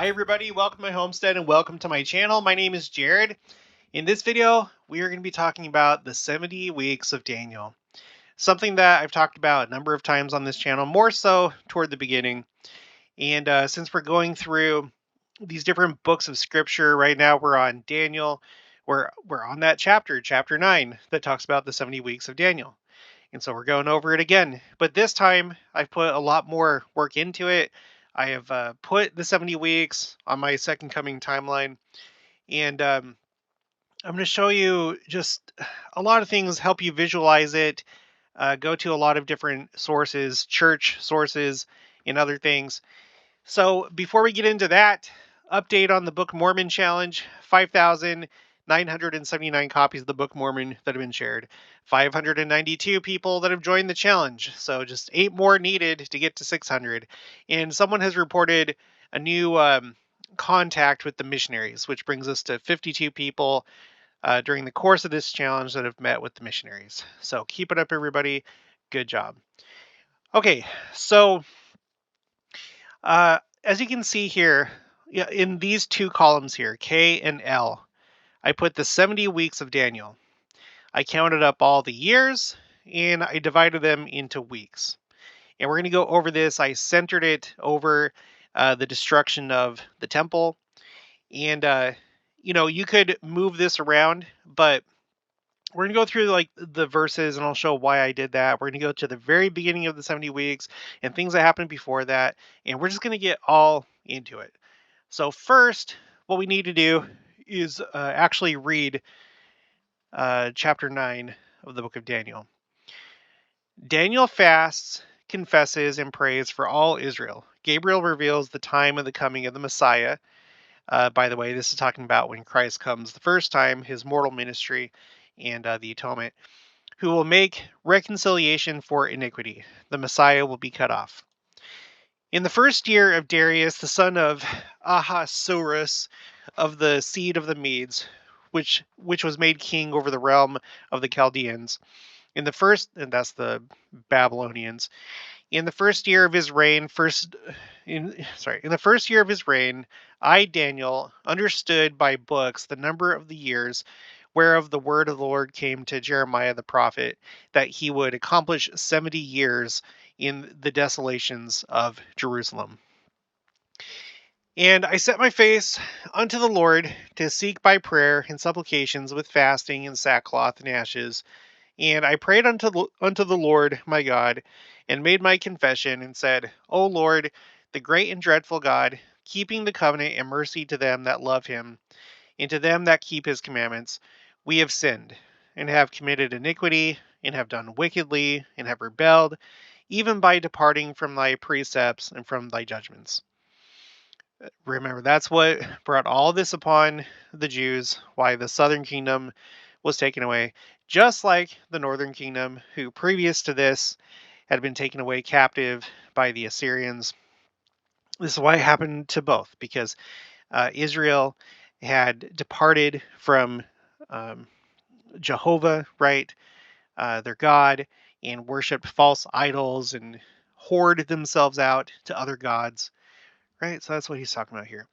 Hi everybody, welcome to my homestead and welcome to my channel. My name is Jared. In this video, we are going to be talking about the 70 weeks of Daniel. Something that I've talked about a number of times on this channel, more so toward the beginning. And since we're going through these different books of scripture, right now we're on Daniel. We're on that chapter 9, that talks about the 70 weeks of Daniel. And so we're going over it again. But this time, I've put a lot more work into it. I have put the 70 weeks on my Second Coming timeline. And I'm going to show you just a lot of things, help you visualize it, go to a lot of different sources, church sources, and other things. So before we get into that, update on the Book of Mormon challenge: 5,979 copies of the Book of Mormon that have been shared. 592 people that have joined the challenge. So just 8 more needed to get to 600. And someone has reported a new contact with the missionaries, which brings us to 52 people during the course of this challenge that have met with the missionaries. So keep it up, everybody. Good job. Okay, so as you can see here, in these two columns here, K and L, I put the 70 weeks of Daniel. I counted up all the years and I divided them into weeks. And we're going to go over this. I centered it over the destruction of the temple. And, you could move this around, but we're going to go through like the verses and I'll show why I did that. We're going to go to the very beginning of the 70 weeks and things that happened before that. And we're just going to get all into it. So first, what we need to do is actually read chapter 9 of the book of Daniel. Daniel fasts, confesses, and prays for all Israel. Gabriel reveals the time of the coming of the Messiah. By the way, this is talking about when Christ comes the first time, his mortal ministry and the atonement, who will make reconciliation for iniquity. The Messiah will be cut off. In the first year of Darius, the son of Ahasuerus, of the seed of the Medes, which was made king over the realm of the Chaldeans, in the first, and that's the Babylonians, in the first year of his reign, in the first year of his reign, I, Daniel, understood by books the number of the years whereof the word of the Lord came to Jeremiah the prophet, that he would accomplish 70 years in the desolations of Jerusalem. And I set my face unto the Lord to seek by prayer and supplications with fasting and sackcloth and ashes. And I prayed unto the Lord my God, and made my confession, and said, O Lord, the great and dreadful God, keeping the covenant and mercy to them that love him, and to them that keep his commandments, we have sinned, and have committed iniquity, and have done wickedly, and have rebelled, even by departing from thy precepts and from thy judgments. Remember, that's what brought all this upon the Jews, why the southern kingdom was taken away, just like the northern kingdom, who previous to this had been taken away captive by the Assyrians. This is why it happened to both, because Israel had departed from Jehovah, right, their God, and worshipped false idols and whored themselves out to other gods, right? So that's what he's talking about here.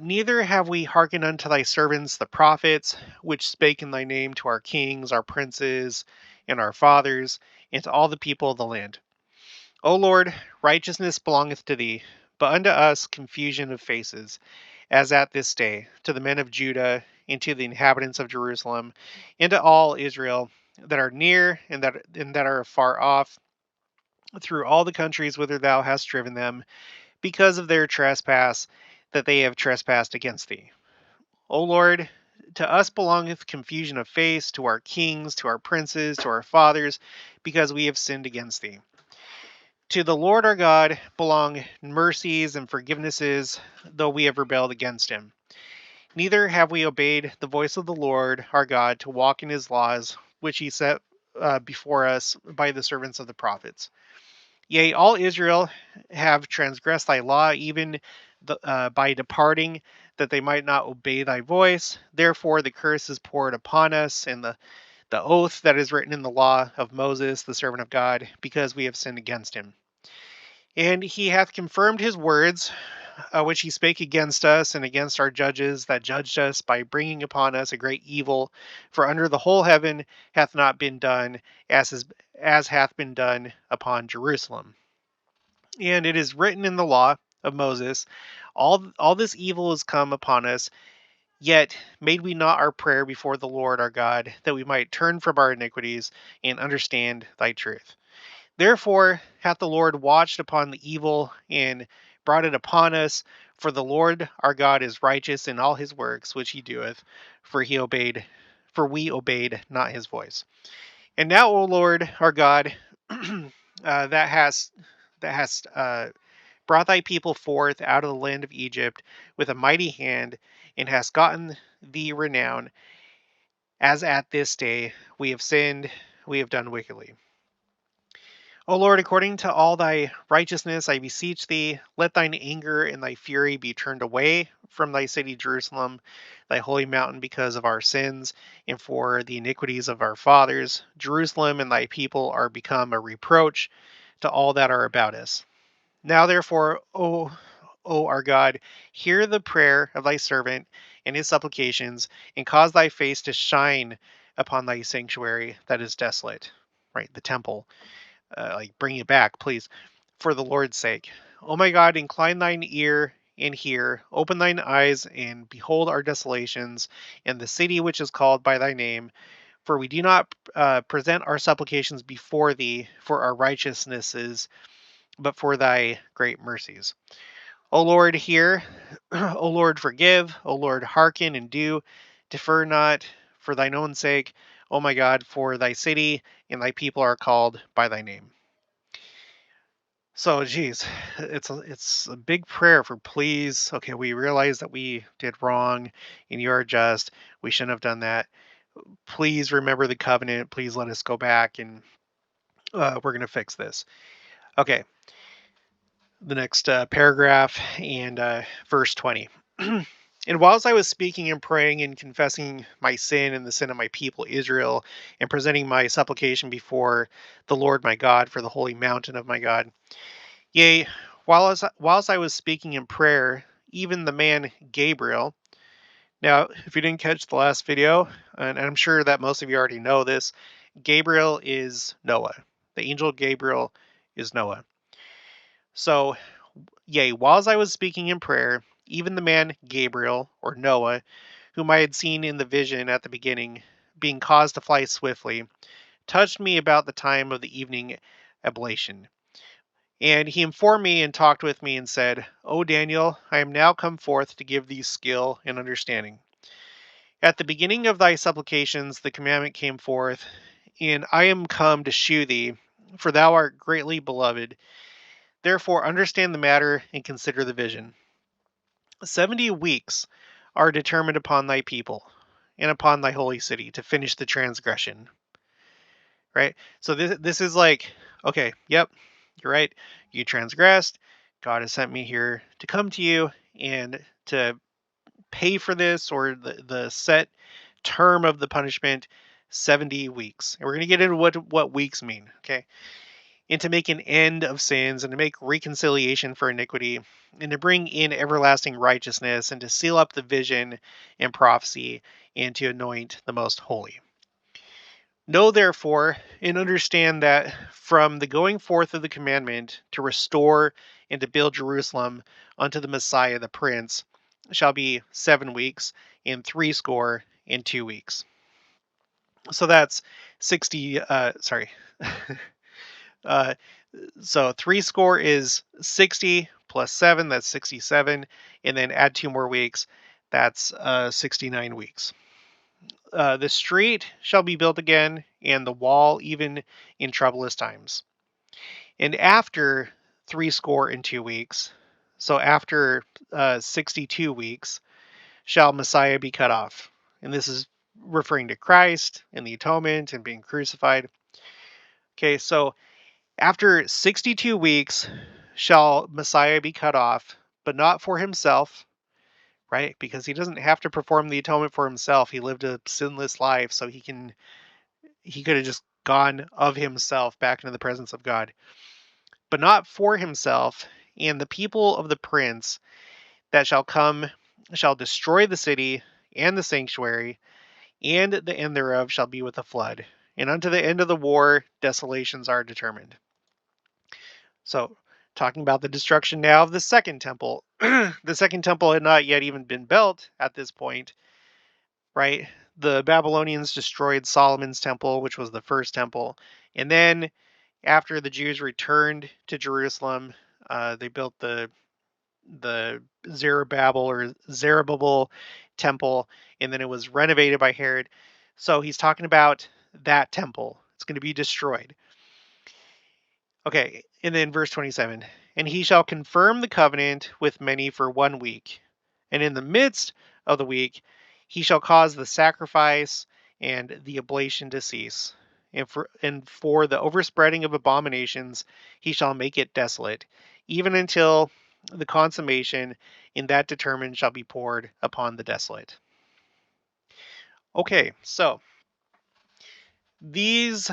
Neither have we hearkened unto thy servants the prophets, which spake in thy name to our kings, our princes, and our fathers, and to all the people of the land. O Lord, righteousness belongeth to thee, but unto us confusion of faces, as at this day, to the men of Judah, and to the inhabitants of Jerusalem, and to all Israel that are near and that are far off, through all the countries whither thou hast driven them, because of their trespass that they have trespassed against thee. O Lord, to us belongeth confusion of face, to our kings, to our princes, to our fathers, because we have sinned against thee. To the Lord our God belong mercies and forgivenesses, though we have rebelled against him. Neither have we obeyed the voice of the Lord our God to walk in his laws, which he set before us by the servants of the prophets. Yea, all Israel have transgressed thy law, even by departing, that they might not obey thy voice. Therefore the curse is poured upon us, and the oath that is written in the law of Moses, the servant of God, because we have sinned against him. And he hath confirmed his words, which he spake against us and against our judges that judged us by bringing upon us a great evil. For under the whole heaven hath not been done as hath been done upon Jerusalem. And it is written in the law of Moses, all this evil is come upon us. Yet made we not our prayer before the Lord our God, that we might turn from our iniquities and understand thy truth. Therefore hath the Lord watched upon the evil and brought it upon us. For the Lord our God is righteous in all his works which he doeth, for we obeyed not his voice. And now, O Lord our God, that hast brought thy people forth out of the land of Egypt with a mighty hand, and hast gotten thee renown, as at this day we have sinned, we have done wickedly. O Lord, according to all thy righteousness, I beseech thee, let thine anger and thy fury be turned away from thy city Jerusalem, thy holy mountain, because of our sins and for the iniquities of our fathers. Jerusalem and thy people are become a reproach to all that are about us. Now therefore, O our God, hear the prayer of thy servant and his supplications, and cause thy face to shine upon thy sanctuary that is desolate. Right, the temple. Bring it back, please, for the Lord's sake. O my God, incline thine ear and hear, open thine eyes and behold our desolations, and the city which is called by thy name. For we do not present our supplications before thee for our righteousnesses, but for thy great mercies. O Lord, hear. O Lord, forgive. O Lord, hearken and do. Defer not for thine own sake. O my God, for thy city and thy people are called by thy name. So, geez, it's a big prayer for please. Okay, we realize that we did wrong, and you are just. We shouldn't have done that. Please remember the covenant. Please let us go back, and we're gonna fix this. Okay, the next paragraph and verse 20. And whilst I was speaking and praying and confessing my sin and the sin of my people Israel, and presenting my supplication before the Lord my God for the holy mountain of my God, yea, whilst I was speaking in prayer, even the man Gabriel. Now, if you didn't catch the last video, and I'm sure that most of you already know this, Gabriel is Noah. The angel Gabriel is Noah. So, yea, whilst I was speaking in prayer, even the man Gabriel, or Noah, whom I had seen in the vision at the beginning, being caused to fly swiftly, touched me about the time of the evening oblation. And he informed me and talked with me and said, O Daniel, I am now come forth to give thee skill and understanding. At the beginning of thy supplications the commandment came forth, and I am come to shew thee, for thou art greatly beloved. Therefore understand the matter and consider the vision. 70 weeks are determined upon thy people and upon thy holy city to finish the transgression. Right? So this is like, okay, yep, you're right. You transgressed. God has sent me here to come to you and to pay for this, or the set term of the punishment, 70 weeks. And we're going to get into what weeks mean, okay? And to make an end of sins, and to make reconciliation for iniquity, and to bring in everlasting righteousness, and to seal up the vision and prophecy, and to anoint the most holy. Know therefore and understand that from the going forth of the commandment to restore and to build Jerusalem unto the Messiah the Prince shall be 7 weeks, and 62 weeks. So that's 60. uh, so 60 is 60 plus 7. That's 67, and then add 2 more weeks. That's 69 weeks. The street shall be built again, and the wall even in troublous times. And after 62 weeks, so after 62 weeks, shall Messiah be cut off. And this is referring to Christ and the atonement and being crucified. Okay, so after 62 weeks shall Messiah be cut off, but not for himself, right? Because he doesn't have to perform the atonement for himself. He lived a sinless life, so he could have just gone of himself back into the presence of God. But not for himself, and the people of the prince that shall come shall destroy the city and the sanctuary, and the end thereof shall be with a flood. And unto the end of the war, desolations are determined. So, talking about the destruction now of the second temple. The second temple had not yet even been built at this point, right? The Babylonians destroyed Solomon's temple, which was the first temple. And then, after the Jews returned to Jerusalem, they built the Zerubbabel temple, and then it was renovated by Herod. So he's talking about that temple. It's going to be destroyed. Okay, and then verse 27, and he shall confirm the covenant with many for 1 week. And in the midst of the week, he shall cause the sacrifice and the oblation to cease. And for the overspreading of abominations, he shall make it desolate, even until the consummation in that determined shall be poured upon the desolate. Okay, so these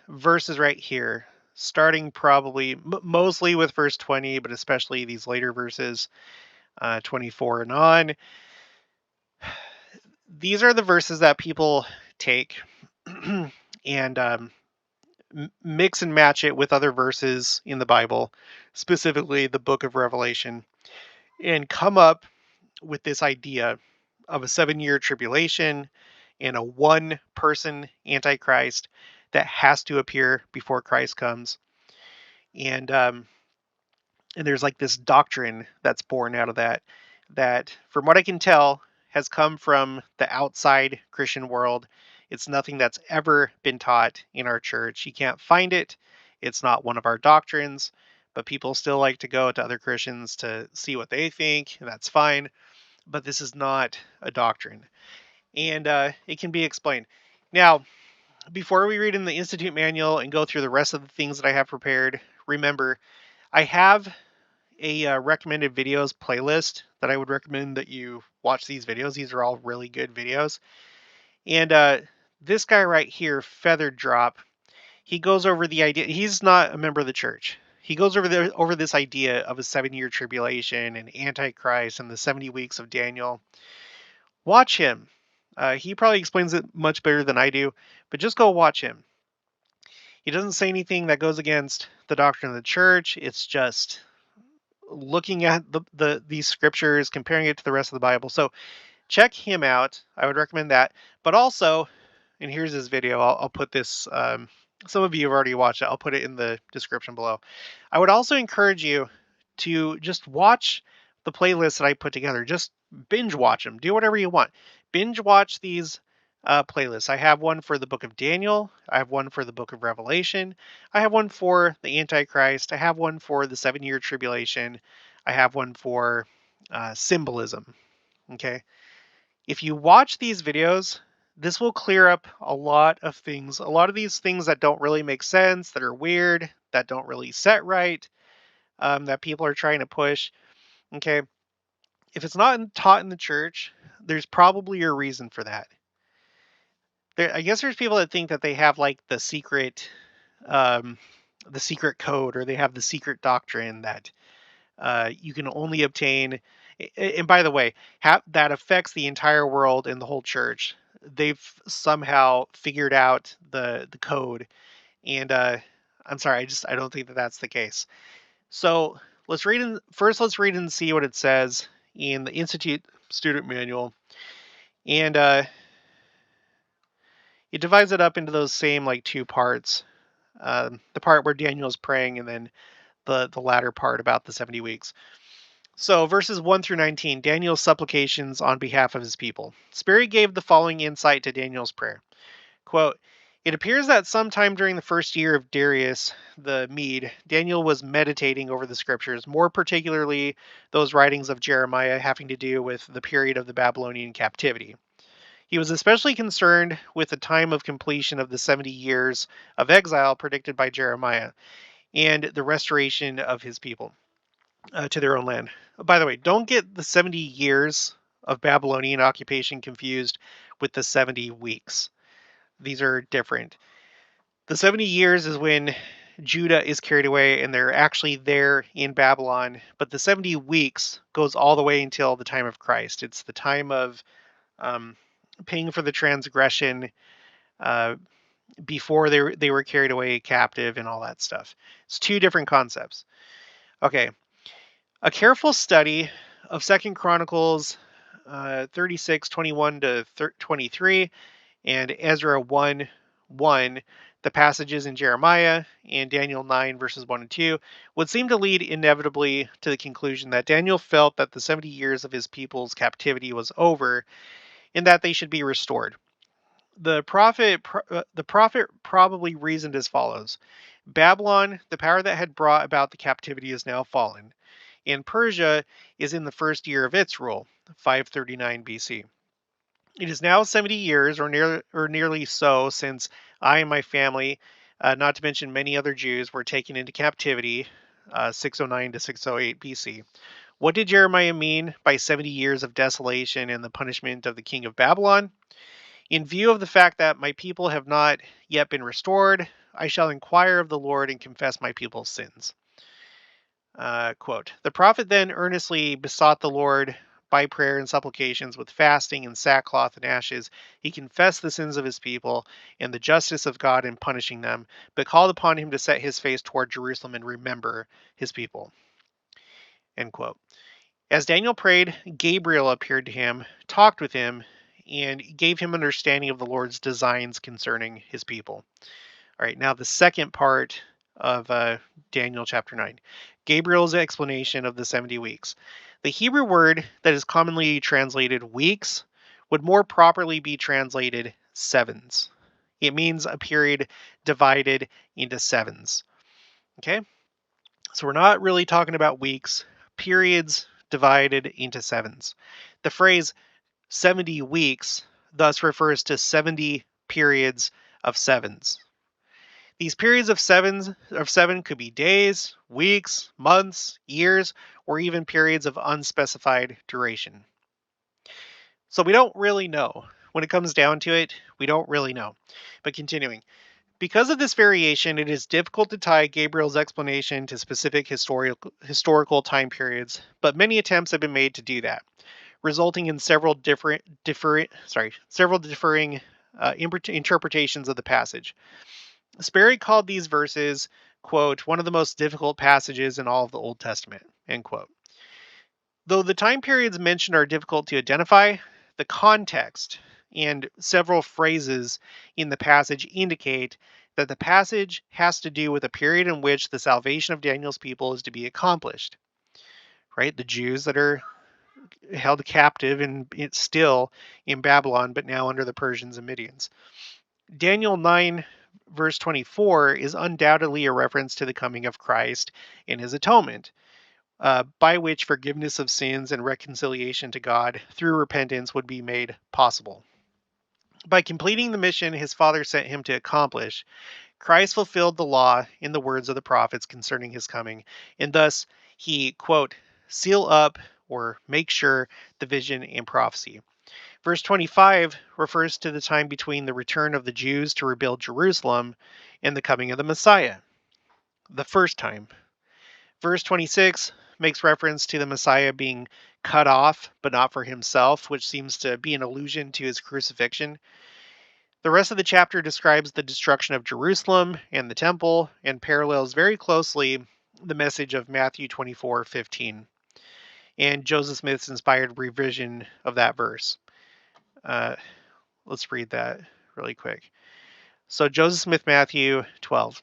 verses right here, starting probably mostly with verse 20, but especially these later verses, 24 and on. These are the verses that people take and mix and match it with other verses in the Bible, specifically the book of Revelation, and come up with this idea of a 7-year tribulation and a one-person Antichrist that has to appear before Christ comes. And there's like this doctrine that's born out of that from what I can tell has come from the outside Christian world. It's nothing that's ever been taught in our church. You can't find it. It's not one of our doctrines, but people still like to go to other Christians to see what they think, and that's fine. But this is not a doctrine, and it can be explained. Now, before we read in the Institute manual and go through the rest of the things that I have prepared, remember, I have a recommended videos playlist that I would recommend that you watch these videos. These are all really good videos. And this guy right here, Feathered Drop, he goes over the idea. He's not a member of the church. He goes over this idea of a 7-year tribulation and Antichrist and the 70 weeks of Daniel. Watch him. He probably explains it much better than I do, but just go watch him. He doesn't say anything that goes against the doctrine of the church. It's just looking at these scriptures, comparing it to the rest of the Bible. So check him out. I would recommend that. But also, and here's his video. I'll put this. Some of you have already watched it. I'll put it in the description below. I would also encourage you to just watch the playlist that I put together. Just binge watch them. Do whatever you want. Binge watch these playlists. I have one for the book of Daniel. I have one for the book of Revelation. I have one for the Antichrist. I have one for the 7-year tribulation. I have one for symbolism. Okay. If you watch these videos, this will clear up a lot of things. A lot of these things that don't really make sense, that are weird, that don't really set right, that people are trying to push. Okay. If it's not taught in the church, there's probably a reason for that. I guess there's people that think that they have like um, the secret code, or they have the secret doctrine that you can only obtain. And by the way, that affects the entire world and the whole church. They've somehow figured out the code, and I'm sorry, I don't think that that's the case. So let's read in first. Let's read and see what it says in the Institute Student Manual, and it divides it up into those same like two parts. The part where Daniel's praying, and then the latter part about the 70 weeks. So verses 1 through 19, Daniel's supplications on behalf of his people. Spirit gave the following insight to Daniel's prayer. Quote, it appears that sometime during the first year of Darius the Mede, Daniel was meditating over the scriptures, more particularly those writings of Jeremiah having to do with the period of the Babylonian captivity. He was especially concerned with the time of completion of the 70 years of exile predicted by Jeremiah and the restoration of his people to their own land. By the way, don't get the 70 years of Babylonian occupation confused with the 70 weeks. These are different. The 70 years is when Judah is carried away and they're actually there in Babylon. But the 70 weeks goes all the way until the time of Christ. It's the time of um, paying for the transgression uh, before they were carried away captive and all that stuff. It's two different concepts. Okay, a careful study of Second Chronicles 36:21 to 23 and Ezra 1:1, the passages in Jeremiah and Daniel 9 verses 1 and 2 would seem to lead inevitably to the conclusion that Daniel felt that the 70 years of his people's captivity was over and that they should be restored. The prophet probably reasoned as follows: Babylon, the power that had brought about the captivity, is now fallen, and Persia is in the first year of its rule, 539 BC. It is now 70 years, or nearly so, since I and my family, not to mention many other Jews, were taken into captivity, 609 to 608 BC. What did Jeremiah mean by 70 years of desolation and the punishment of the king of Babylon? In view of the fact that my people have not yet been restored, I shall inquire of the Lord and confess my people's sins. Quote, the prophet then earnestly besought the Lord by prayer and supplications with fasting and sackcloth and ashes. He confessed the sins of his people and the justice of God in punishing them, but called upon him to set his face toward Jerusalem and remember his people. End quote. As Daniel prayed, Gabriel appeared to him, talked with him, and gave him understanding of the Lord's designs concerning his people. All right, now the second part of Daniel chapter 9. Gabriel's explanation of the 70 weeks. The Hebrew word that is commonly translated weeks would more properly be translated sevens. It means a period divided into sevens. Okay? So we're not really talking about weeks, periods divided into sevens. The phrase 70 weeks thus refers to 70 periods of sevens. These periods of seven could be days, weeks, months, years, or even periods of unspecified duration. So we don't really know. When it comes down to it, we don't really know. But continuing. Because of this variation, it is difficult to tie Gabriel's explanation to specific historical time periods, but many attempts have been made to do that, resulting in several differing interpretations of the passage. Sperry called these verses, quote, one of the most difficult passages in all of the Old Testament, end quote. Though the time periods mentioned are difficult to identify, the context and several phrases in the passage indicate that the passage has to do with a period in which the salvation of Daniel's people is to be accomplished. Right? The Jews that are held captive and it's still in Babylon, but now under the Persians and Medians. Daniel 9 verse 24 is undoubtedly a reference to the coming of Christ and his atonement, by which forgiveness of sins and reconciliation to God through repentance would be made possible. By completing the mission his Father sent him to accomplish, Christ fulfilled the law in the words of the prophets concerning his coming, and thus he, quote, seal up or make sure the vision and prophecy. Verse 25 refers to the time between the return of the Jews to rebuild Jerusalem and the coming of the Messiah, the first time. Verse 26 makes reference to the Messiah being cut off, but not for himself, which seems to be an allusion to his crucifixion. The rest of the chapter describes the destruction of Jerusalem and the temple and parallels very closely the message of Matthew 24:15 and Joseph Smith's inspired revision of that verse. Let's read that really quick. So Joseph Smith, Matthew 12.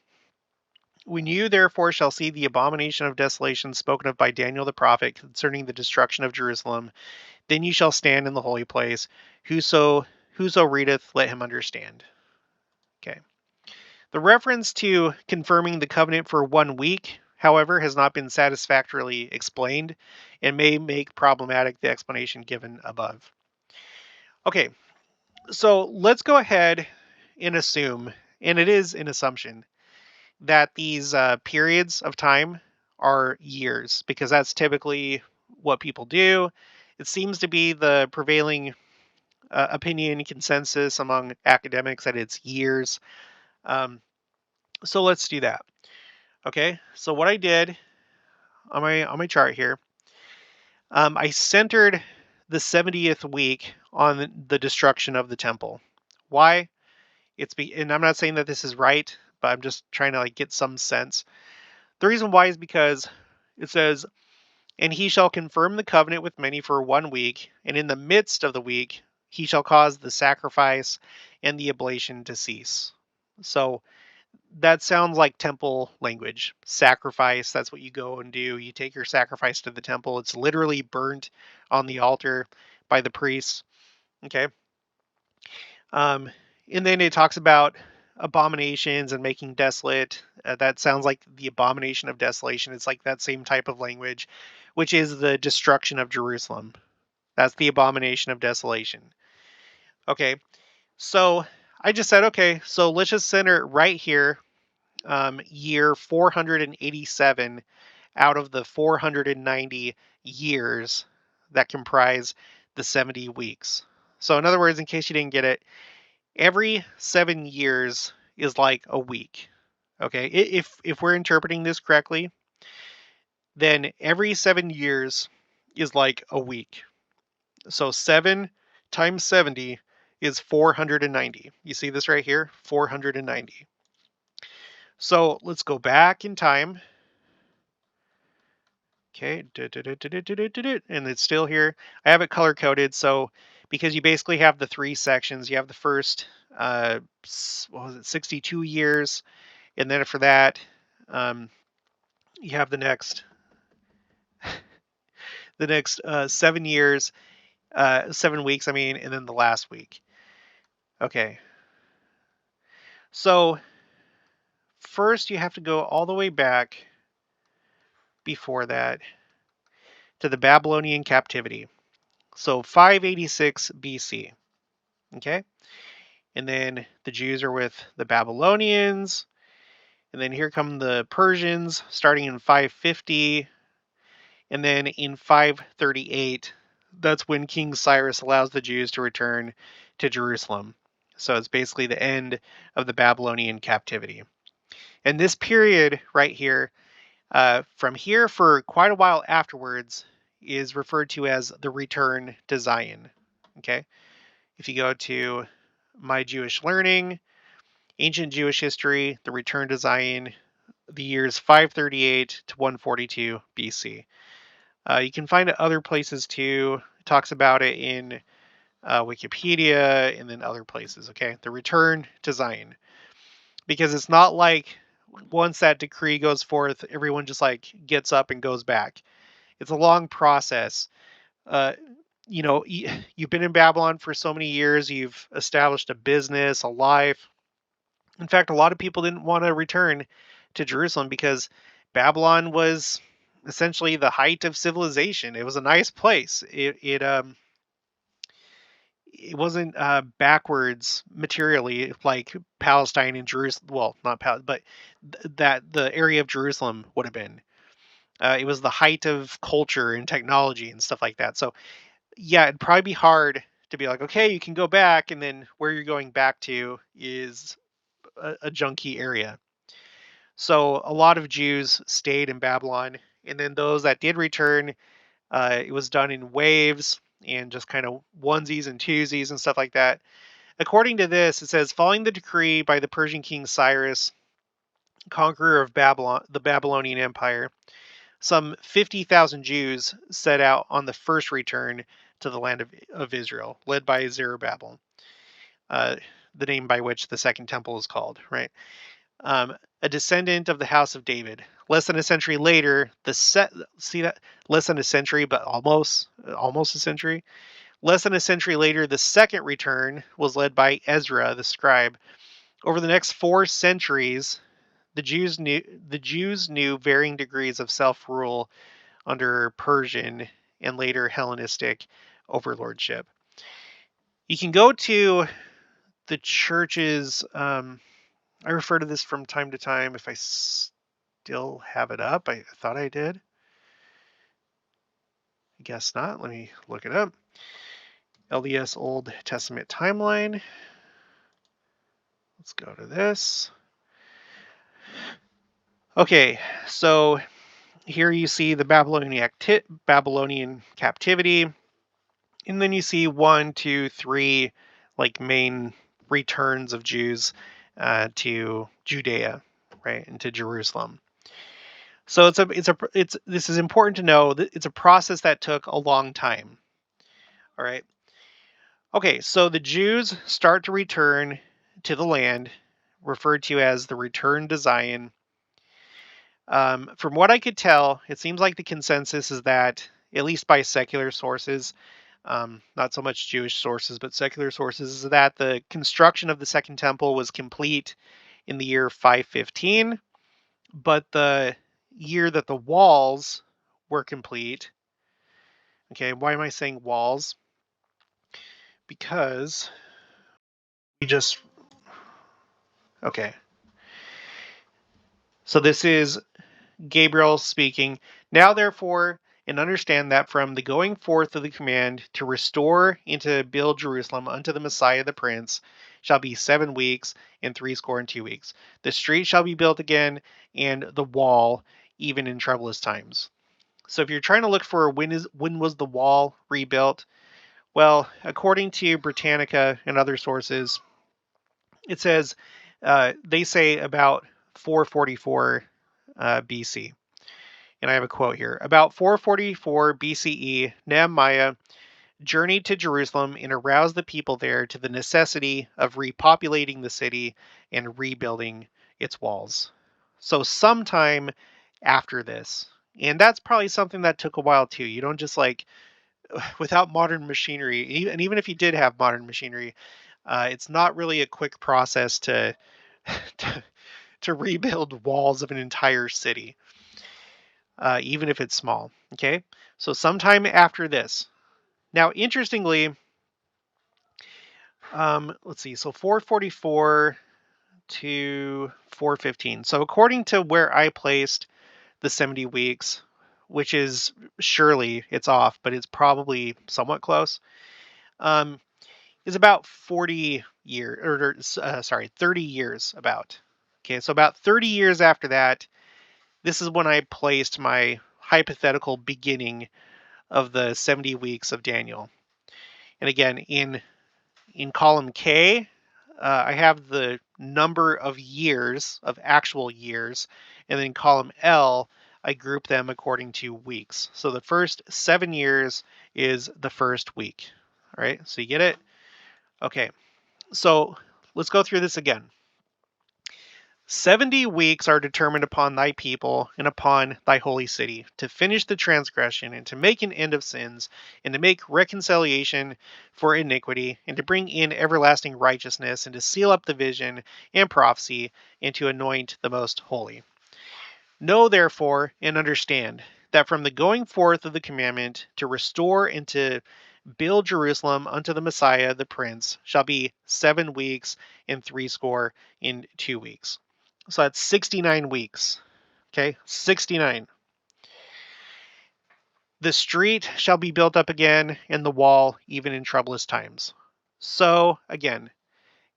When you therefore shall see the abomination of desolation spoken of by Daniel the prophet concerning the destruction of Jerusalem, then you shall stand in the holy place. Whoso readeth, let him understand. Okay. The reference to confirming the covenant for 1 week, however, has not been satisfactorily explained and may make problematic the explanation given above. Okay, so let's go ahead and assume, and it is an assumption, that these periods of time are years, because that's typically what people do. It seems to be the prevailing opinion consensus among academics that it's years. So let's do that. Okay, so what I did on my chart here, I centered the 70th week on the destruction of the temple. Why? And I'm not saying that this is right, but I'm just trying to like get some sense. The reason why is because it says, "And he shall confirm the covenant with many for 1 week, and in the midst of the week he shall cause the sacrifice and the oblation to cease." So that sounds like temple language. Sacrifice, that's what you go and do. You take your sacrifice to the temple. It's literally burnt on the altar by the priests. Okay. Um, and then it talks about abominations and making desolate. That sounds like the abomination of desolation. It's like that same type of language, which is the destruction of Jerusalem. That's the abomination of desolation. Okay. So I just said, okay, so let's just center it right here, year 487 out of the 490 years that comprise the 70 weeks. So, in other words, in case you didn't get it, every 7 years is like a week. Okay, if we're interpreting this correctly, then every 7 years is like a week. So 7 times 70 is 490. You see this right here? 490. So let's go back in time. Okay, and it's still here. I have it color coded, so because you basically have the three sections. You have the first, what was it, 62 years, and then for that, um, you have the next 7 years, 7 weeks. I mean, and then the last week. Okay, so first you have to go all the way back before that to the Babylonian captivity. So 586 BC. Okay. And then the Jews are with the Babylonians. And then here come the Persians starting in 550. And then in 538, that's when King Cyrus allows the Jews to return to Jerusalem. So it's basically the end of the Babylonian captivity. And this period right here, from here for quite a while afterwards, is referred to as the return to Zion. Okay. If you go to My Jewish Learning, Ancient Jewish History, The Return to Zion, the years 538 to 142 BC. You can find it other places too. It talks about it in Wikipedia and then other places. Okay, the Return to Zion, because it's not like once that decree goes forth, everyone just like gets up and goes back. It's a long process. Uh, you've been in Babylon for so many years. You've established a business, a life. In fact, a lot of people didn't want to return to Jerusalem because Babylon was essentially the height of civilization. It was a nice place. It wasn't backwards materially like Palestine and Jerusalem. Well, not Palestine, but that the area of Jerusalem would have been. It was the height of culture and technology and stuff like that. So yeah, it'd probably be hard to be like, okay, you can go back, and then where you're going back to is a junky area. So a lot of Jews stayed in Babylon, and then those that did return, it was done in waves and just kind of onesies and twosies and stuff like that. According to this, it says, following the decree by the Persian king Cyrus, conqueror of Babylon, the Babylonian Empire, some 50,000 Jews set out on the first return to the land of Israel, led by Zerubbabel, uh, the name by which the Second Temple is called, right? A descendant of the house of David. Less than a century later, see that, less than a century, but almost a century. Less than a century later, the second return was led by Ezra, the scribe. Over the next 4 centuries, the Jews knew varying degrees of self-rule under Persian and later Hellenistic overlordship. You can go to the churches. I refer to this from time to time if I still have it up. I thought I did. I guess not. Let me look it up. LDS Old Testament timeline. Let's go to this. Okay, so here you see the Babylonian captivity, and then you see 1, 2, 3 like main returns of Jews to Judea, right, and to Jerusalem. So this is important to know that it's a process that took a long time. All right. Okay, so the Jews start to return to the land, referred to as the return to Zion. From what I could tell, it seems like the consensus is that, at least by secular sources, not so much Jewish sources, but secular sources, is that the construction of the Second Temple was complete in the year 515, but the year that the walls were complete. Okay, why am I saying walls? Because we just, okay. So this is Gabriel speaking. Now, therefore, and understand that from the going forth of the command to restore and to build Jerusalem unto the Messiah the Prince shall be 7 weeks and 62 weeks. The street shall be built again, and the wall, even in troublous times. So, if you're trying to look for when was the wall rebuilt, well, according to Britannica and other sources, it says they say about 444 BC. And I have a quote here. About 444 BCE, Nehemiah journeyed to Jerusalem and aroused the people there to the necessity of repopulating the city and rebuilding its walls. So, sometime after this, and that's probably something that took a while too. You don't just like, without modern machinery, and even if you did have modern machinery, it's not really a quick process to, to, to rebuild walls of an entire city. Even if it's small. Okay, so sometime after this. Now, interestingly, let's see. So 444 to 415. So according to where I placed the 70 weeks, which is surely it's off, but it's probably somewhat close. Is about 40 years, or sorry, 30 years about. Okay, so about 30 years after that, this is when I placed my hypothetical beginning of the 70 weeks of Daniel. And again, in column K, I have the number of years, of actual years, and then in column L, I group them according to weeks. So the first 7 years is the first week. All right, so you get it? Okay, so let's go through this again. 70 weeks are determined upon thy people and upon thy holy city, to finish the transgression, and to make an end of sins, and to make reconciliation for iniquity, and to bring in everlasting righteousness, and to seal up the vision and prophecy, and to anoint the most holy. Know therefore and understand that from the going forth of the commandment to restore and to build Jerusalem unto the Messiah the Prince shall be 7 weeks and 62 weeks. So that's 69 weeks. Okay, 69. The street shall be built up again, and the wall even in troublous times. So again,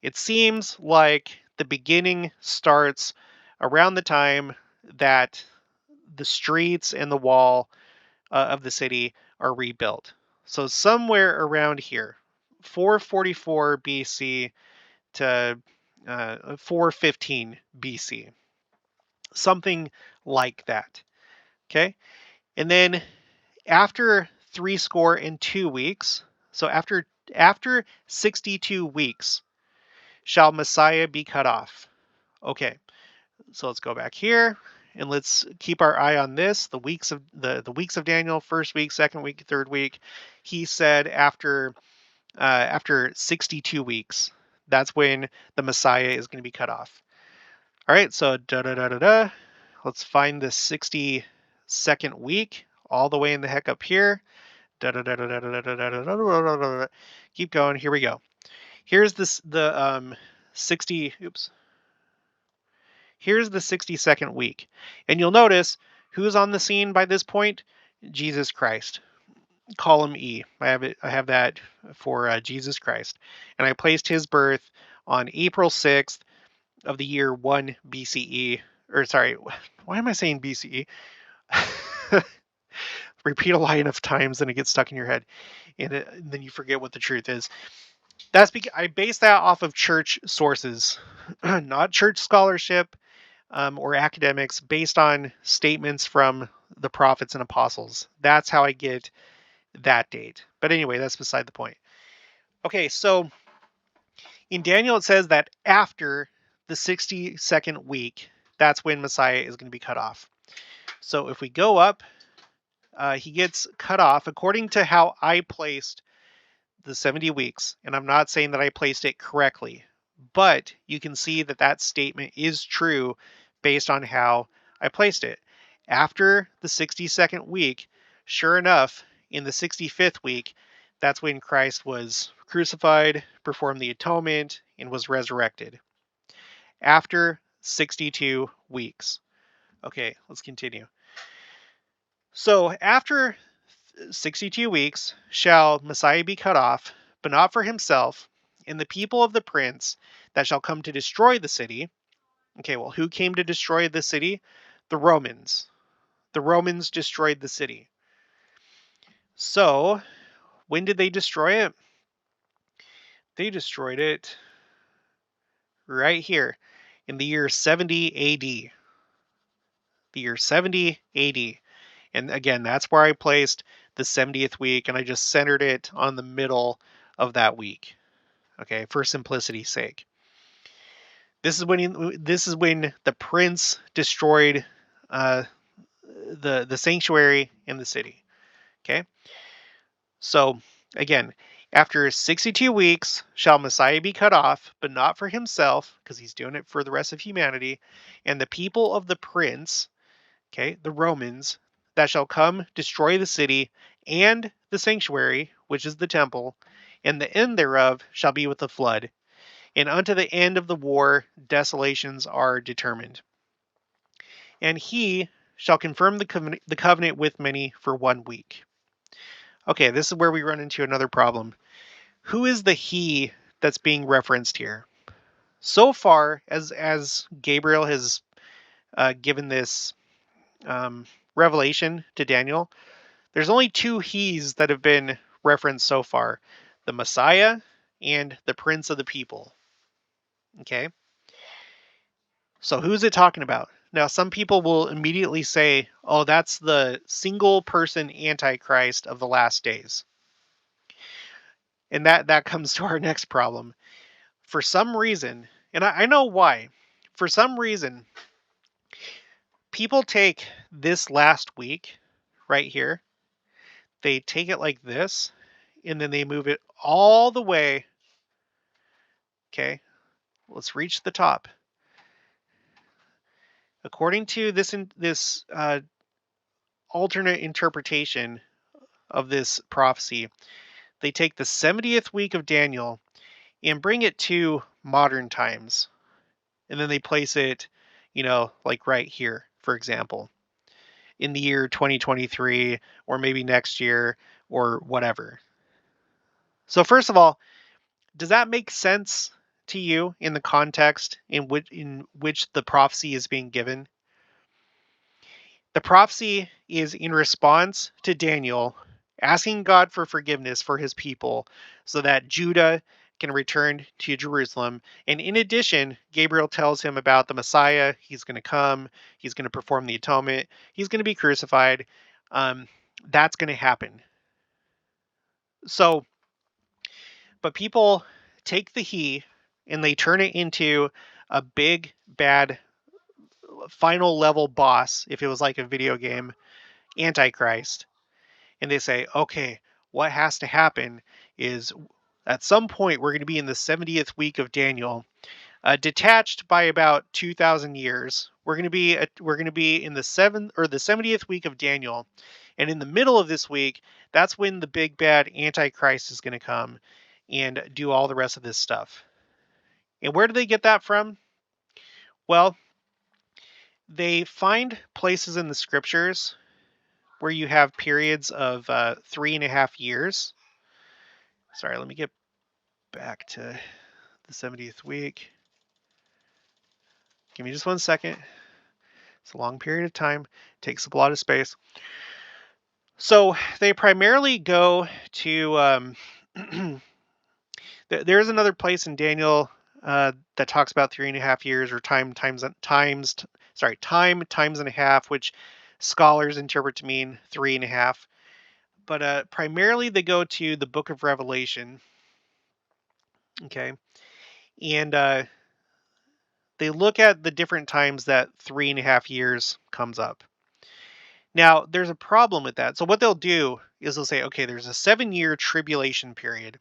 it seems like the beginning starts around the time that the streets and the wall of the city are rebuilt. So somewhere around here, 444 BC to 415 BC, something like that. Okay, and then after 62 weeks, so after 62 weeks, shall Messiah be cut off. Okay, so let's go back here and let's keep our eye on this. The weeks of the weeks of Daniel, first week, second week, third week. He said after 62 weeks, that's when the Messiah is going to be cut off. All right, so let's find the 62nd week all the way in the heck up here. Keep going. Here we go. Here's the 60. Oops. Here's the 62nd week, and you'll notice who's on the scene by this point. Jesus Christ. Column E. I have that for Jesus Christ, and I placed his birth on April 6th of the year 1 BCE, or sorry, why am I saying BCE? Repeat a lie enough times and it gets stuck in your head, and then you forget what the truth is. That's because I base that off of church sources, not church scholarship or academics, based on statements from the prophets and apostles. That's how I get that date. But anyway, that's beside the point. Okay, so in Daniel, it says that after the 62nd week, that's when Messiah is going to be cut off. So if we go up, he gets cut off according to how I placed the 70 weeks. And I'm not saying that I placed it correctly, but you can see that that statement is true based on how I placed it. After the 62nd week, sure enough, in the 65th week, that's when Christ was crucified, performed the atonement, and was resurrected. After 62 weeks. Okay, let's continue. So after 62 weeks shall Messiah be cut off, but not for himself, and the people of the prince that shall come to destroy the city. Okay, well, who came to destroy the city? The Romans. The Romans destroyed the city. So, when did they destroy it? They destroyed it right here in the year 70 AD. The year 70 AD. And again, that's where I placed the 70th week, and I just centered it on the middle of that week. Okay, for simplicity's sake. This is when the prince destroyed the sanctuary in the city. Okay, so again, after 62 weeks shall Messiah be cut off, but not for himself, because he's doing it for the rest of humanity, and the people of the prince, okay, the Romans, that shall come destroy the city and the sanctuary, which is the temple, and the end thereof shall be with the flood. And unto the end of the war desolations are determined. And he shall confirm the covenant with many for 1 week. Okay, this is where we run into another problem. Who is the he that's being referenced here? So far, as Gabriel has given this revelation to Daniel, there's only two he's that have been referenced so far: the Messiah and the Prince of the People. Okay, so who's it talking about? Now, some people will immediately say, oh, that's the single person Antichrist of the last days. And that comes to our next problem. For some reason, and I know why, for some reason, people take this last week right here, they take it like this, and then they move it all the way. Okay, let's reach the top. According to this alternate interpretation of this prophecy, they take the 70th week of Daniel and bring it to modern times. And then they place it, like right here, for example, in the year 2023, or maybe next year, or whatever. So first of all, does that make sense to you in the context in which the prophecy is being given? The prophecy is in response to Daniel asking God for forgiveness for his people so that Judah can return to Jerusalem. And in addition, Gabriel tells him about the Messiah. He's going to come. He's going to perform the atonement. He's going to be crucified. That's going to happen. So, but people take the he and they turn it into a big, bad, final level boss, if it was like a video game, Antichrist. And they say, okay, what has to happen is at some point we're going to be in the 70th week of Daniel, detached by about 2,000 years. We're going to be in the 70th week of Daniel, and in the middle of this week, that's when the big bad Antichrist is going to come and do all the rest of this stuff. And where do they get that from? Well, they find places in the scriptures where you have periods of 3.5 years. Sorry, let me get back to the 70th week. Give me just 1 second. It's a long period of time, takes up a lot of space. So they primarily go to there's another place in Daniel that talks about 3.5 years, or time times and a half, which scholars interpret to mean 3.5. But primarily they go to the book of Revelation, okay, and they look at the different times that 3.5 years comes up. Now, there's a problem with that. So what they'll do is they'll say, okay, there's a 7-year tribulation period,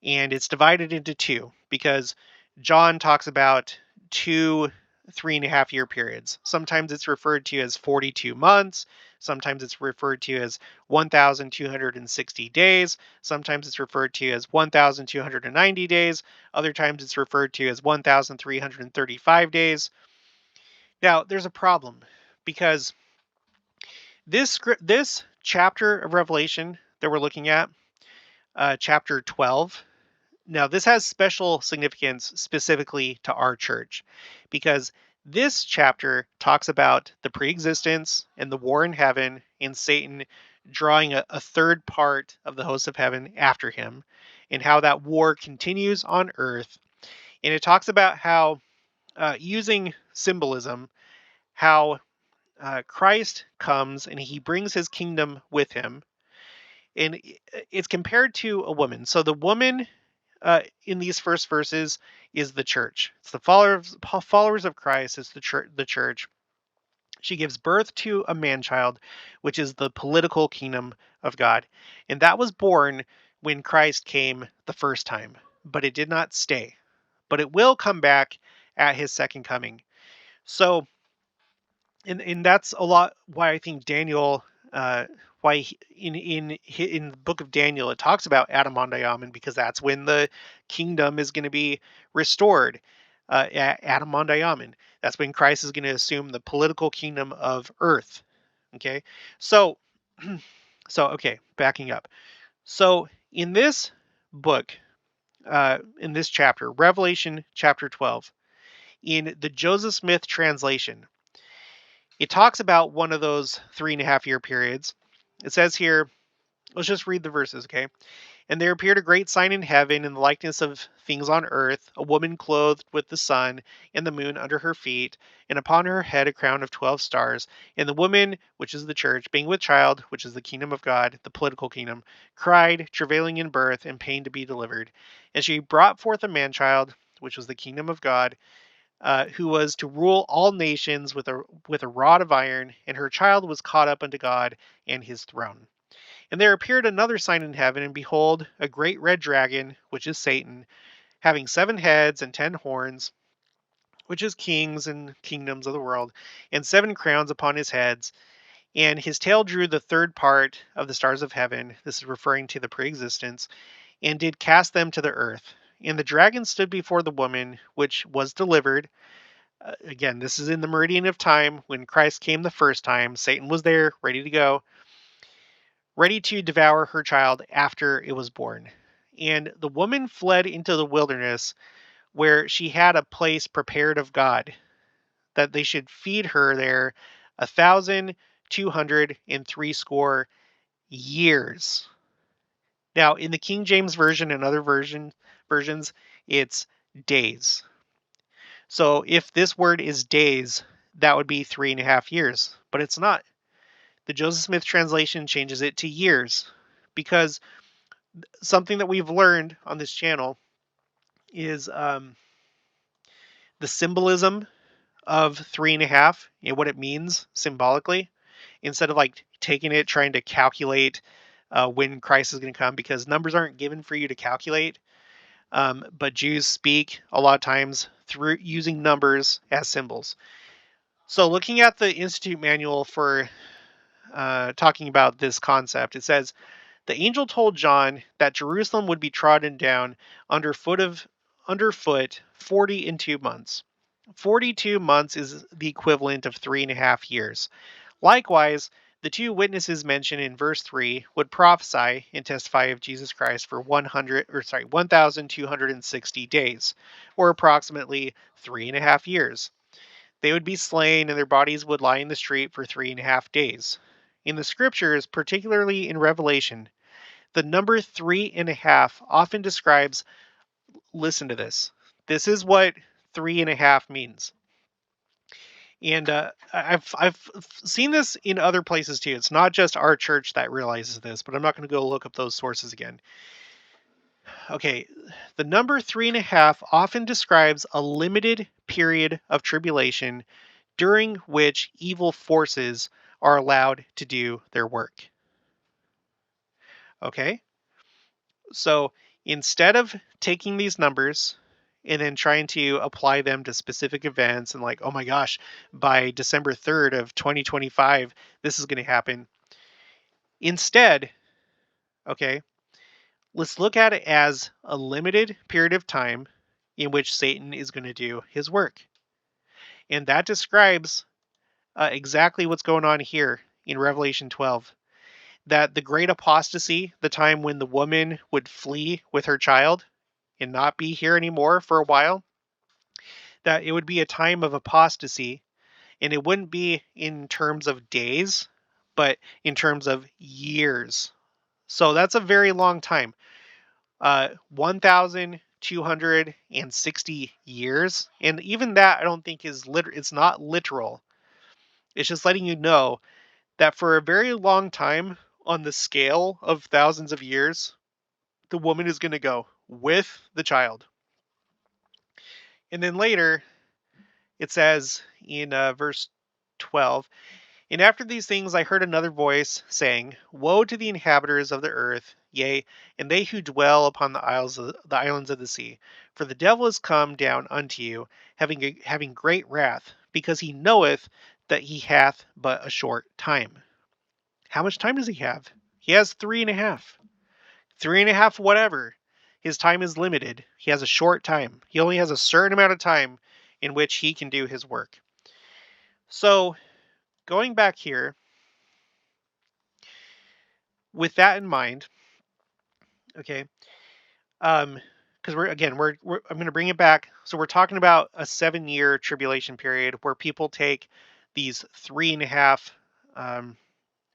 and it's divided into two because John talks about two 3.5 year periods. Sometimes it's referred to as 42 months. Sometimes it's referred to as 1,260 days. Sometimes it's referred to as 1,290 days. Other times it's referred to as 1,335 days. Now, there's a problem because this chapter of Revelation that we're looking at, chapter 12, now, this has special significance specifically to our church because this chapter talks about the preexistence and the war in heaven and Satan drawing a third part of the host of heaven after him, and how that war continues on earth. And it talks about how, using symbolism, how Christ comes and he brings his kingdom with him. And it's compared to a woman. So the woman in these first verses is the church. It's the followers of Christ. It's the church. The church. She gives birth to a man-child, which is the political kingdom of God, and that was born when Christ came the first time. But it did not stay. But it will come back at his second coming. So, and that's a lot why I think Daniel, why in the book of Daniel it talks about Adam because that's when the kingdom is going to be restored. Adam, that's when Christ is going to assume the political kingdom of earth. Okay, so okay, backing up. So in this book, in this chapter, Revelation chapter 12, in the Joseph Smith translation, it talks about one of those 3.5 year periods. It says here, let's just read the verses, okay? And there appeared a great sign in heaven in the likeness of things on earth, a woman clothed with the sun and the moon under her feet, and upon her head a crown of 12 stars. And the woman, which is the church, being with child, which is the kingdom of God, the political kingdom, cried, travailing in birth and pain to be delivered. And she brought forth a man-child, which was the kingdom of God, who was to rule all nations with a rod of iron, and her child was caught up unto God and his throne. And there appeared another sign in heaven, and behold, a great red dragon, which is Satan, having 7 heads and 10 horns, which is kings and kingdoms of the world, and 7 crowns upon his heads. And his tail drew the third part of the stars of heaven. This is referring to the preexistence, and did cast them to the earth. And the dragon stood before the woman, which was delivered. Again, this is in the meridian of time when Christ came the first time. Satan was there, ready to go, ready to devour her child after it was born. And the woman fled into the wilderness, where she had a place prepared of God, that they should feed her there 1,260 years. Now, in the King James Version and other versions, it's days. So if this word is days, that would be 3.5 years, but it's not. The Joseph Smith translation changes it to years, because something that we've learned on this channel is the symbolism of 3.5 and what it means symbolically, instead of like taking it, trying to calculate when Christ is going to come, because numbers aren't given for you to calculate. But Jews speak a lot of times through using numbers as symbols. So looking at the Institute manual for talking about this concept, it says, the angel told John that Jerusalem would be trodden down underfoot 42 months. 42 months is the equivalent of 3.5 years. Likewise, the 2 witnesses mentioned in verse 3 would prophesy and testify of Jesus Christ for 1,260 days, or approximately 3.5 years. They would be slain and their bodies would lie in the street for 3.5 days. In the scriptures, particularly in Revelation, the number 3.5 often describes, listen to this. This is what 3.5 means. And I've seen this in other places too. It's not just our church that realizes this, but I'm not going to go look up those sources again. Okay, the number 3.5 often describes a limited period of tribulation during which evil forces are allowed to do their work. Okay, so instead of taking these numbers and then trying to apply them to specific events and like, oh my gosh, by December 3rd of 2025, this is going to happen. Instead, okay, let's look at it as a limited period of time in which Satan is going to do his work. And that describes exactly what's going on here in Revelation 12. That the great apostasy, the time when the woman would flee with her child and not be here anymore for a while, that it would be a time of apostasy, and it wouldn't be in terms of days, but in terms of years. So that's a very long time. 1,260 years. And even that I don't think is it's not literal. It's just letting you know that for a very long time on the scale of thousands of years, the woman is going to go with the child. And then later, it says in verse 12, and after these things I heard another voice saying, woe to the inhabitants of the earth, yea, and they who dwell upon the islands of the sea. For the devil is come down unto you, having great wrath, because he knoweth that he hath but a short time. How much time does he have? He has 3.5. 3.5 whatever. His time is limited. He has a short time. He only has a certain amount of time in which he can do his work. So, going back here, with that in mind, okay, because we're I'm going to bring it back. So we're talking about a 7-year tribulation period where people take these 3.5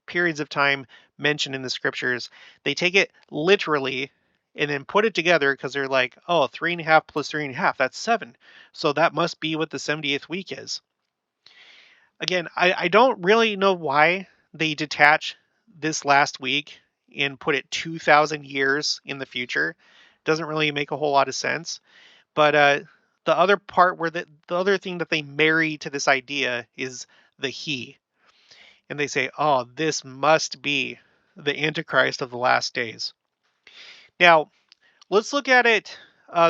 periods of time mentioned in the scriptures. They take it literally and then put it together because they're like, oh, 3.5 plus 3.5, that's 7. So that must be what the 70th week is. Again, I don't really know why they detach this last week and put it 2,000 years in the future. Doesn't really make a whole lot of sense. But the other part where the other thing that they marry to this idea is the he. And they say, oh, this must be the Antichrist of the last days. Now, let's look at it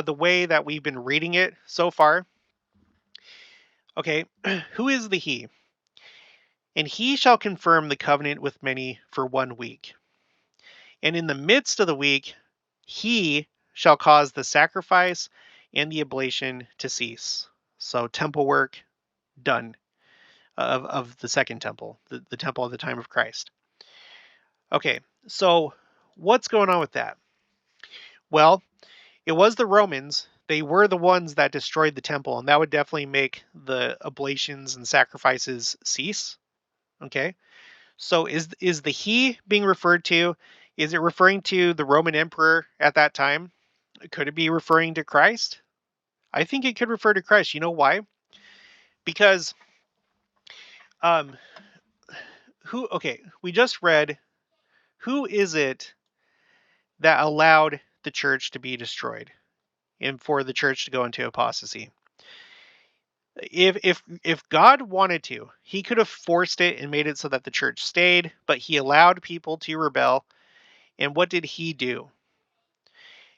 the way that we've been reading it so far. Okay, who is the he? And he shall confirm the covenant with many for 1 week. And in the midst of the week, he shall cause the sacrifice and the oblation to cease. So temple work done of the second temple, the temple of the time of Christ. Okay, so what's going on with that? Well, it was the Romans. They were the ones that destroyed the temple, and that would definitely make the oblations and sacrifices cease. Okay, so is the he being referred to? Is it referring to the Roman emperor at that time? Could it be referring to Christ? I think it could refer to Christ. You know why? Because um we just read, who is it that allowed the church to be destroyed and for the church to go into apostasy? If God wanted to, he could have forced it and made it so that the church stayed, but he allowed people to rebel. And what did he do?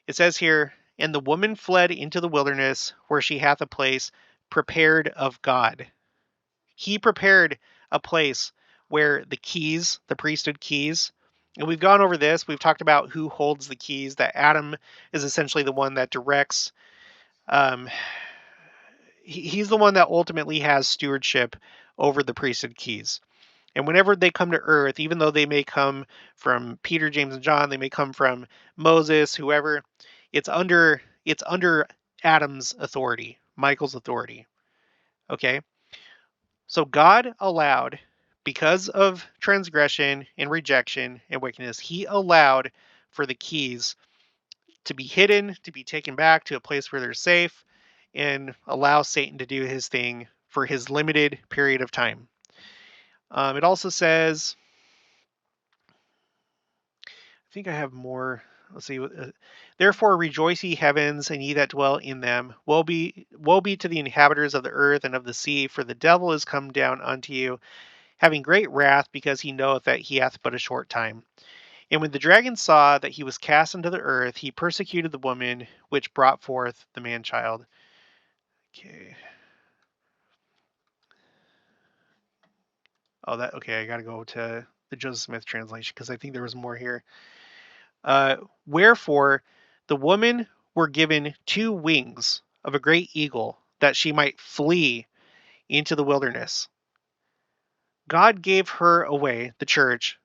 It says here, and the woman fled into the wilderness where she hath a place prepared of God. He prepared a place where the keys, the priesthood keys, and we've gone over this. We've talked about who holds the keys, that Adam is essentially the one that directs. He's the one that ultimately has stewardship over the priesthood keys. And whenever they come to earth, even though they may come from Peter, James, and John, they may come from Moses, whoever, it's under Adam's authority, Michael's authority. Okay? So God allowed, because of transgression and rejection and wickedness, he allowed for the keys to be hidden, to be taken back to a place where they're safe, and allow Satan to do his thing for his limited period of time. It also says, I think I have more. Let's see. Therefore, rejoice, ye heavens, and ye that dwell in them. Woe be to the inhabitants of the earth and of the sea, for the devil is come down unto you, having great wrath, because he knoweth that he hath but a short time. And when the dragon saw that he was cast into the earth, he persecuted the woman which brought forth the man child. Okay. Oh, that okay. I got to go to the Joseph Smith translation because I think there was more here. Wherefore, the woman were given 2 wings of a great eagle, that she might flee into the wilderness. God gave her away, the church,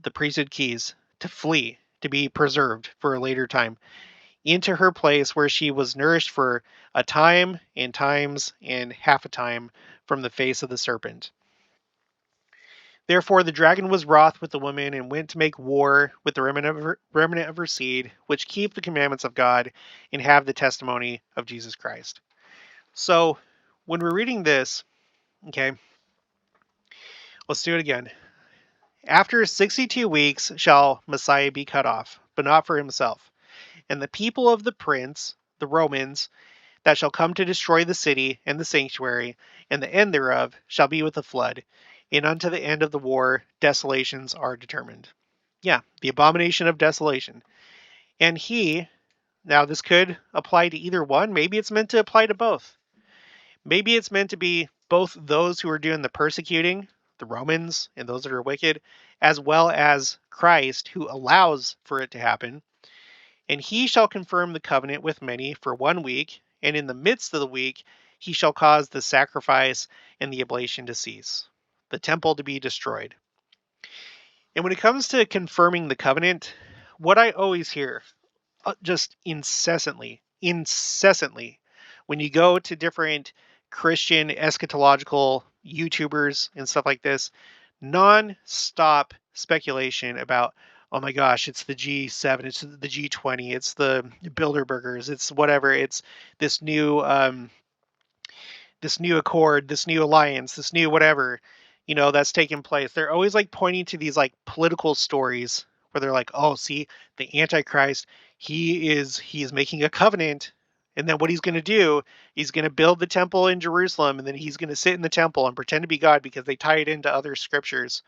the priesthood keys, to flee, to be preserved for a later time, into her place where she was nourished for a time and times and half a time from the face of the serpent. Therefore the dragon was wroth with the woman, and went to make war with the remnant of her seed, which keep the commandments of God and have the testimony of Jesus Christ. So when we're reading this, okay, let's do it again. After 62 weeks shall Messiah be cut off, but not for himself. And the people of the prince, the Romans, that shall come to destroy the city and the sanctuary, and the end thereof shall be with a flood, and unto the end of the war desolations are determined. Yeah, the abomination of desolation. And now this could apply to either one. Maybe it's meant to apply to both. Maybe it's meant to be both those who are doing the persecuting, the Romans, and those that are wicked, as well as Christ, who allows for it to happen. And he shall confirm the covenant with many for 1 week, and in the midst of the week he shall cause the sacrifice and the oblation to cease, the temple to be destroyed. And when it comes to confirming the covenant, what I always hear, just incessantly, when you go to different Christian eschatological YouTubers and stuff like this, non-stop speculation about, oh my gosh, it's the G7, it's the G20, it's the Bilderbergers, it's whatever, it's this new accord, this new alliance, this new whatever, that's taking place. They're always like pointing to these like political stories where they're like, oh, see, the Antichrist, he is making a covenant, and then what he's going to do, he's going to build the temple in Jerusalem, and then he's going to sit in the temple and pretend to be God because they tie it into other scriptures.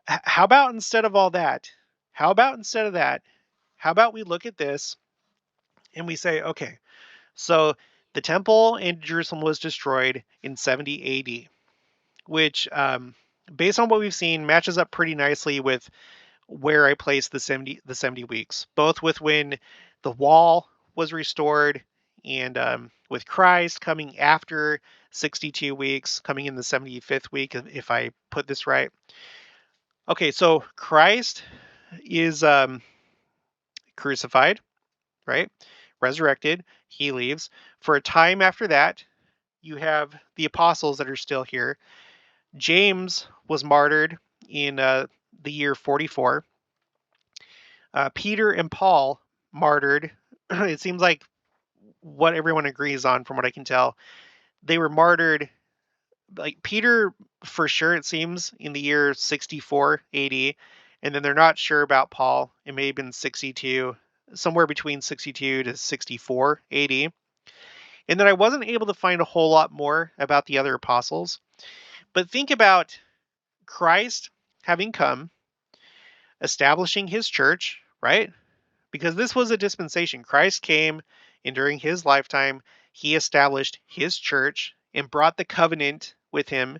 How about instead of all that? How about instead of that? How about we look at this and we say, okay, so the temple in Jerusalem was destroyed in 70 AD, which, based on what we've seen, matches up pretty nicely with where I placed the 70 weeks, both with when the wall was restored and with Christ coming after 62 weeks, coming in the 75th week, if I put this right. Okay, so Christ is crucified, right? Resurrected. He leaves. For a time after that, you have the apostles that are still here. James was martyred in the year 44. Peter and Paul martyred. It seems like what everyone agrees on, from what I can tell, they were martyred. Like Peter, for sure, it seems in the year 64 AD, and then they're not sure about Paul. It may have been 62, somewhere between 62 to 64 AD. And then I wasn't able to find a whole lot more about the other apostles. But think about Christ having come, establishing his church, right? Because this was a dispensation. Christ came, and during his lifetime, he established his church and brought the covenant with him,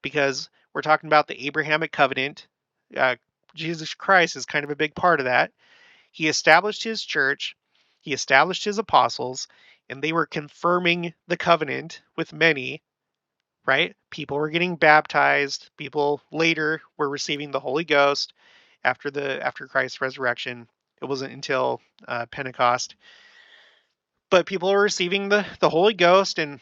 because we're talking about the Abrahamic covenant. Uh, Jesus Christ is kind of a big part of that. He established his church, he established his apostles, and they were confirming the covenant with many, right? People were getting baptized. People later were receiving the Holy Ghost after Christ's resurrection. It wasn't until Pentecost, but people were receiving the Holy Ghost, and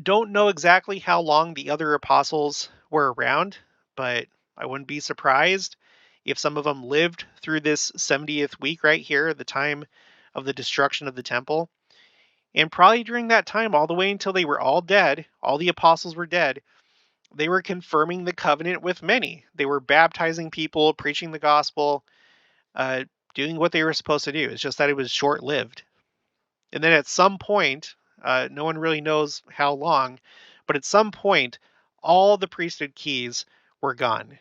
Don't know exactly how long the other apostles were around, but I wouldn't be surprised if some of them lived through this 70th week right here, the time of the destruction of the temple. And probably during that time, all the way until they were all dead, all the apostles were dead, they were confirming the covenant with many. They were baptizing people, preaching the gospel, uh, doing what they were supposed to do. It's just that it was short lived. And then at some point, no one really knows how long, but at some point, all the priesthood keys were gone.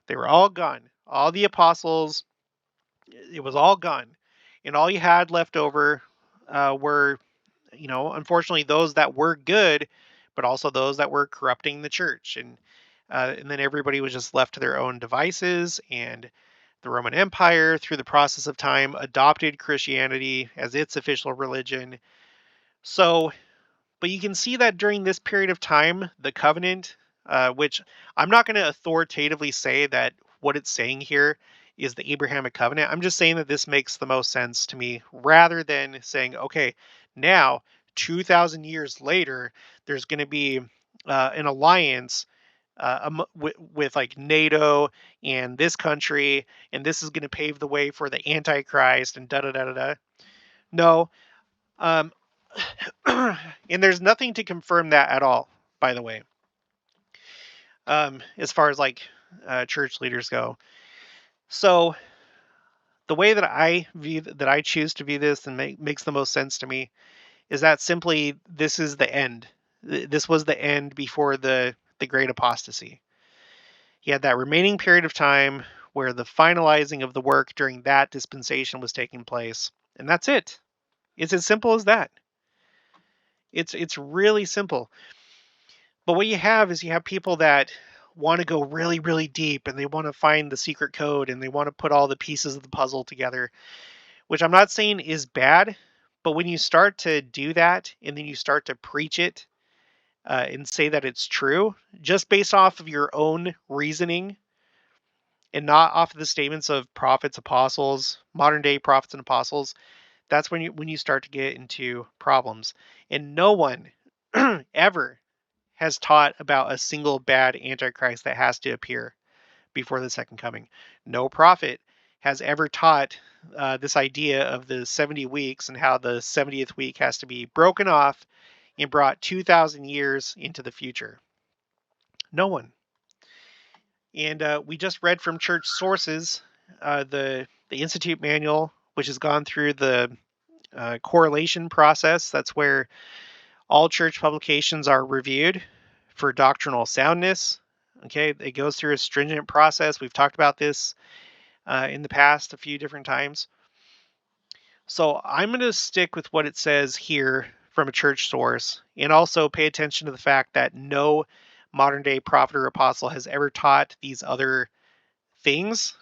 They were all gone. All the apostles, it was all gone. And all you had left over were, unfortunately, those that were good, but also those that were corrupting the church. And then everybody was just left to their own devices. And the Roman Empire, through the process of time, adopted Christianity as its official religion. So, but you can see that during this period of time, the covenant, which I'm not going to authoritatively say that what it's saying here is the Abrahamic covenant. I'm just saying that this makes the most sense to me rather than saying, okay, now 2,000 years later, there's going to be an alliance with like NATO and this country, and this is going to pave the way for the Antichrist and da da da da da. No, um, and there's nothing to confirm that at all, by the way, as far as like church leaders go. So the way that I choose to view this and makes the most sense to me is that simply this is the end. This was the end before the great apostasy. He had that remaining period of time where the finalizing of the work during that dispensation was taking place, and that's it. It's as simple as that. It's really simple. But what you have people that want to go really, really deep and they want to find the secret code and they want to put all the pieces of the puzzle together, which I'm not saying is bad. But when you start to do that and then you start to preach it and say that it's true, just based off of your own reasoning and not off of the statements of prophets, apostles, modern day prophets and apostles, that's when you start to get into problems. And no one ever has taught about a single bad antichrist that has to appear before the second coming. No prophet has ever taught this idea of the 70 weeks and how the 70th week has to be broken off and brought 2,000 years into the future. No one. And we just read from church sources the Institute manual, which has gone through the correlation process. That's where all church publications are reviewed for doctrinal soundness. Okay, it goes through a stringent process. We've talked about this in the past a few different times. So I'm going to stick with what it says here from a church source and also pay attention to the fact that no modern day prophet or apostle has ever taught these other things.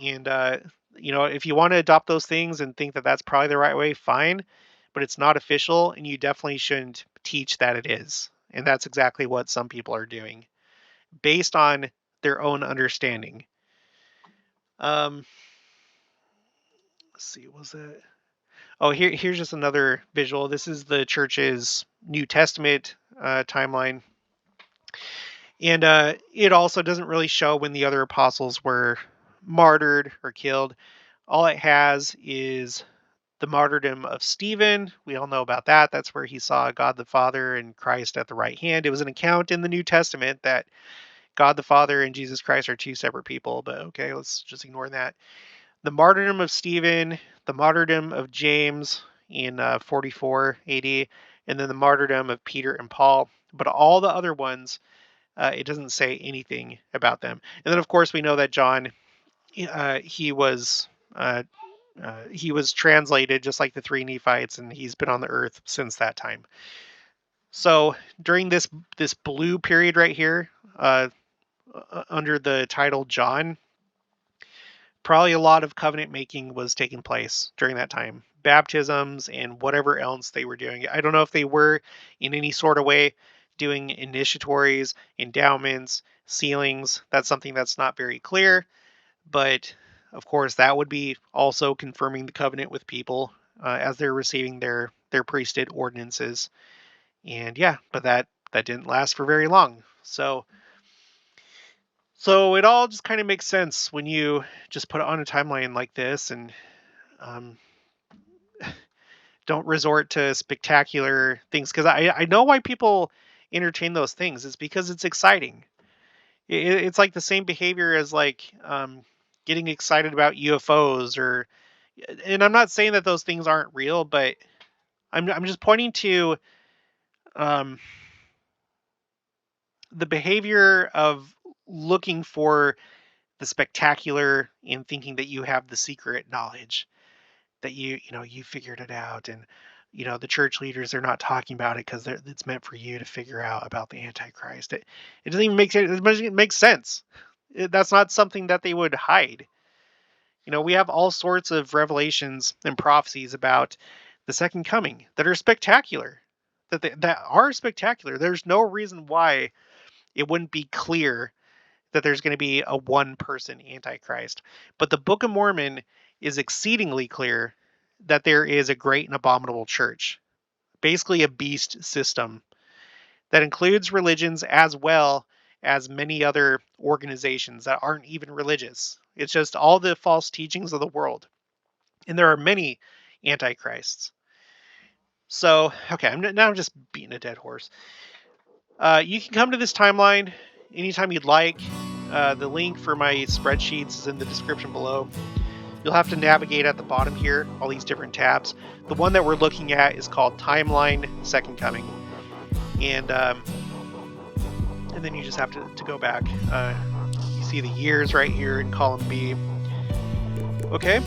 And, if you want to adopt those things and think that that's probably the right way, fine. But it's not official, and you definitely shouldn't teach that it is. And that's exactly what some people are doing based on their own understanding. Let's see, was it? Oh, here's just another visual. This is the church's New Testament timeline. And it also doesn't really show when the other apostles were martyred or killed. All it has is the martyrdom of Stephen. We all know about that. That's where he saw God the Father and Christ at the right hand. It was an account in the New Testament that God the Father and Jesus Christ are two separate people, but okay, let's just ignore that. The martyrdom of Stephen, the martyrdom of James in 44 AD, and then the martyrdom of Peter and Paul. But all the other ones, it doesn't say anything about them. And then, of course, we know that John, he was he was translated just like the three Nephites, and he's been on the earth since that time. So during this blue period right here, under the title John, probably a lot of covenant making was taking place during that time. Baptisms and whatever else they were doing. I don't know if they were in any sort of way doing initiatories, endowments, sealings. That's something that's not very clear. But of course, that would be also confirming the covenant with people as they're receiving their priesthood ordinances. And yeah, but that didn't last for very long. So it all just kind of makes sense when you just put it on a timeline like this, and um, don't resort to spectacular things, because I know why people entertain those things. It's because it's exciting. It's like the same behavior as like getting excited about UFOs, or, and I'm not saying that those things aren't real, but I'm just pointing to um, the behavior of looking for the spectacular and thinking that you have the secret knowledge, that you figured it out, and the church leaders are not talking about it because it's meant for you to figure out about the Antichrist. It doesn't even make sense. It makes sense. That's not something that they would hide. We have all sorts of revelations and prophecies about the second coming that are spectacular, that are spectacular. There's no reason why it wouldn't be clear that there's going to be a one person Antichrist. But the Book of Mormon is exceedingly clear that there is a great and abominable church, basically a beast system that includes religions as well as many other organizations that aren't even religious. It's just all the false teachings of the world. And there are many antichrists. So, okay, I'm just beating a dead horse. You can come to this timeline anytime you'd like. The link for my spreadsheets is in the description below. You'll have to navigate at the bottom here, all these different tabs. The one that we're looking at is called Timeline Second Coming. And then you just have to go back. You see the years right here in column B. Okay,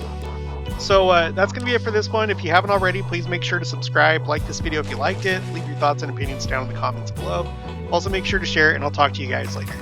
so that's going to be it for this one. If you haven't already, please make sure to subscribe, like this video if you liked it, leave your thoughts and opinions down in the comments below. Also make sure to share it, and I'll talk to you guys later.